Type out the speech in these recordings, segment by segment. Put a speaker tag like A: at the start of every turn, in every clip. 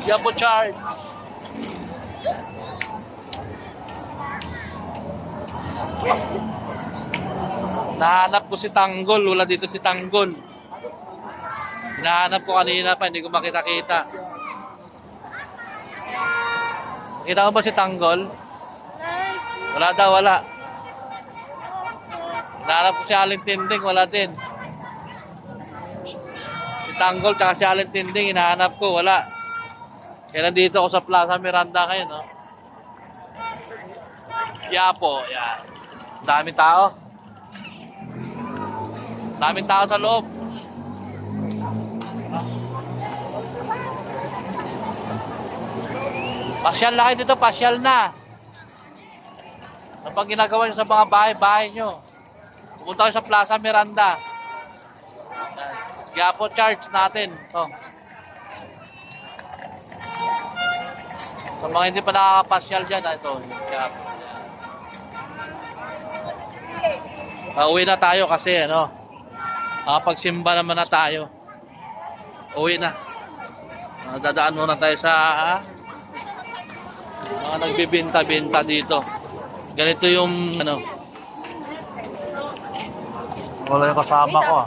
A: Yapo Chard. Nahanap ko si Tanggol. Wala dito si Tanggol. Hinahanap ko kanina pa. Hindi ko makita-kita. Kita mo ba si Tanggol? Wala daw, wala. Hinahanap ko si Aling Tinding. Wala din. Si Tanggol tsaka si Aling Tinding. Hinahanap ko. Wala. Kaya nandito ako sa Plaza Miranda ngayon, no? Yapo. Yan. Daming tao. Daming tao sa loob. Pasyal na kayo dito, pasyal na. Ano pang ginagawa nyo sa mga bahay-bahay nyo? Pupunta kayo sa Plaza Miranda. Yapo charge natin. Ito. Sa mga hindi pa nakakapasyal dyan, ito. Yapo. Uwi na tayo kasi, ano, pagsimba naman na tayo. Uwi na. Dadaan muna tayo sa mga nagbibinta-binta dito. Ganito yung, ano, wala yung kasama ko.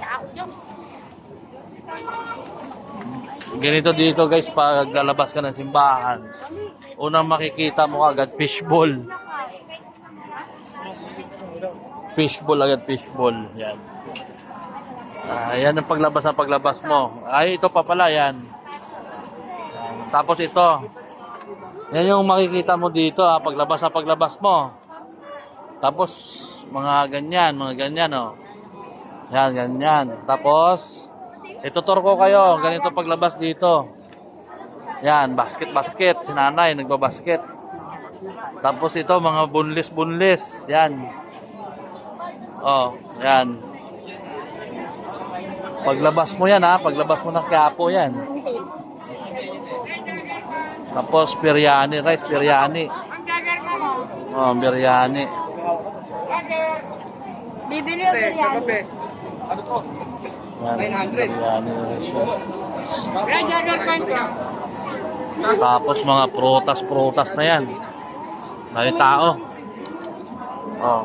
A: Ganito dito guys, pag lalabas ka ng simbahan, unang makikita mo agad fishbowl. Fishbowl agad, fishbowl. Yan. Yan ang paglabas mo. Ay, ito pa pala, yan. Tapos ito. Yan yung makikita mo dito, paglabas mo. Tapos, mga ganyan, oh. Yan, ganyan. Tapos, itutur ko kayo, ganito paglabas dito. Yan, basket. Si nanay, nagbabasket. Tapos ito, mga bunlis. Yan. Oh, yan. Paglabas mo yan, paglabas mo ng Quiapo yan. Tapos biryani, rice biryani. Oh, biryani.
B: Bibili yung biryani.
C: Ano to?
A: Yan, biryani rice.
C: Yan.
A: Tapos mga prutas na yan. May tao. Oh.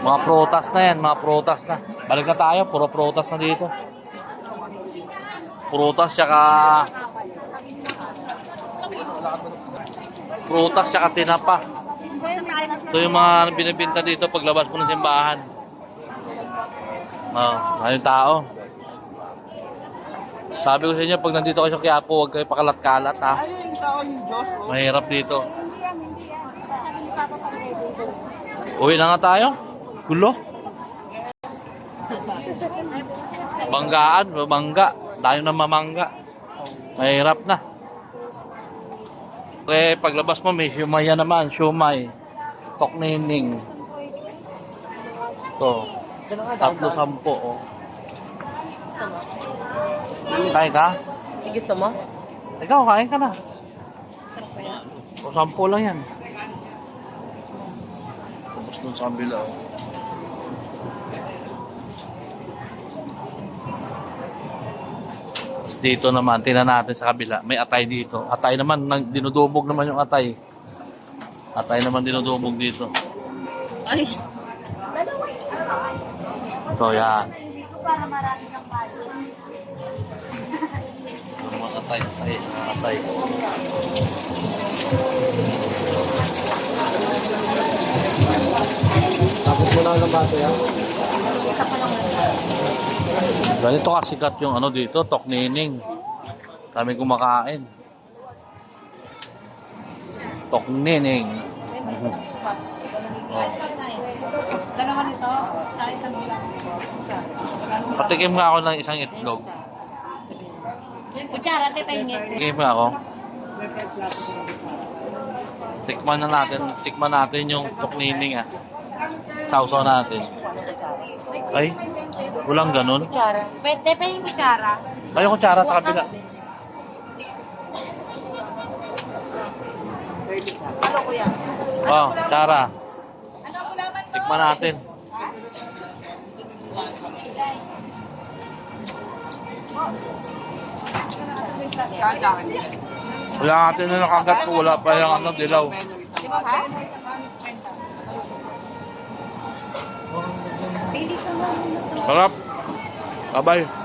A: Mga prutas na yan, mga prutas na. Balik na tayo, puro prutas na dito. Prutas tsaka tinapa. Ito yung mga binibinta dito paglabas mo ng simbahan. Ayun tao. Sabi ko sa inyo, pag nandito kayo sa Quiapo, huwag kayo pakalat-kalat, ha. Mahirap dito. Uwi na nga tayo. Gulo. Bangga. Tayo na mamangga. Mahirap na. Okay, paglabas mo, may siumay yan naman. Siumay. Toknining. Ito. 3-10, oh. Kain ka?
B: Sige, gusto mo?
A: Ikaw, kain ka na. O, 10 lang yan. Tapos dun sa kabila, oh. Dito naman, tingnan natin sa kabila. May atay dito. Atay naman, dinudubog naman yung atay. Atay naman dinudubog dito.
B: Ay.
A: Ito, yan.
B: Para marami ng balo.
A: Mga atay.
C: Tapos mo na ng baso yan.
A: Ganito kasikat yung ano dito, toknining. Kami kumakain. Toknining. Oh.
B: Dalawa nito, sa isang bilang.
A: Patikim nga ako ng isang itlog.
B: Kutsara, te, pahingit.
A: Patikim nga ako. Tikman natin yung toknining, Sausaw natin. Ay, walang ganun.
B: Kutsara. Pwede pa yung kutsara.
A: Ay, yung kutsara sa kabila.
B: Ano kuya?
A: Oh, kutsara.
B: Ano kulaman to?
A: Tikman natin. Wala natin na nakagat ko, wala pa yung ano, dilaw.
B: Di ba ha?
A: Sarap. Bye-bye.